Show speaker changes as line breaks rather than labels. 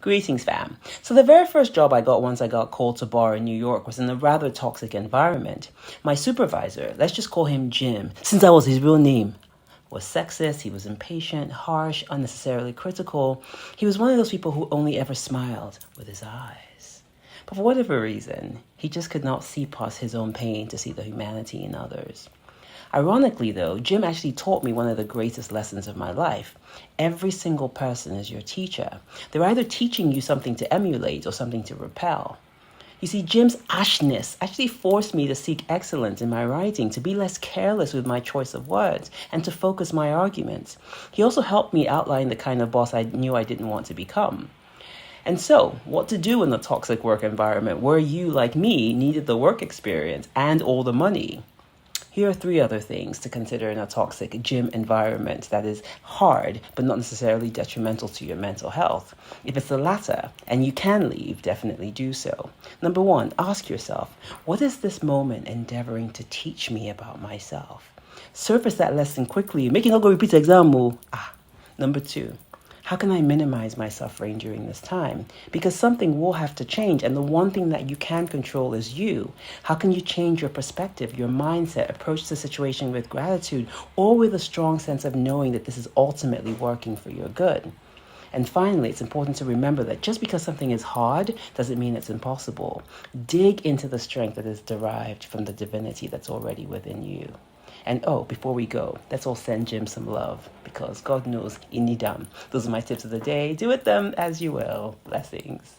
Greetings, fam. So the very first job I got once I got called to bar in New York was in a rather toxic environment. My supervisor, let's just call him Jim, since that was his real name, was sexist, he was impatient, harsh, unnecessarily critical. He was one of those people who only ever smiled with his eyes. But for whatever reason, he just could not see past his own pain to see the humanity in others. Ironically, though, Jim actually taught me one of the greatest lessons of my life. Every single person is your teacher. They're either teaching you something to emulate or something to repel. You see, Jim's ashness actually forced me to seek excellence in my writing, to be less careless with my choice of words, and to focus my arguments. He also helped me outline the kind of boss I knew I didn't want to become. And so, what to do in a toxic work environment where you, like me, needed the work experience and all the money? Here are 3 other things to consider in a toxic gym environment that is hard, but not necessarily detrimental to your mental health. If it's the latter, and you can leave, definitely do so. Number 1, ask yourself, what is this moment endeavoring to teach me about myself? Surface that lesson quickly. Make it not go repeat the exam. Number 2, how can I minimize my suffering during this time? Because something will have to change, and the one thing that you can control is you. How can you change your perspective, your mindset, approach the situation with gratitude, or with a strong sense of knowing that this is ultimately working for your good? And finally, it's important to remember that just because something is hard doesn't mean it's impossible. Dig into the strength that is derived from the divinity that's already within you. And before we go, let's all send Jim some love, because God knows you need them. Those are my tips of the day. Do with them as you will. Blessings.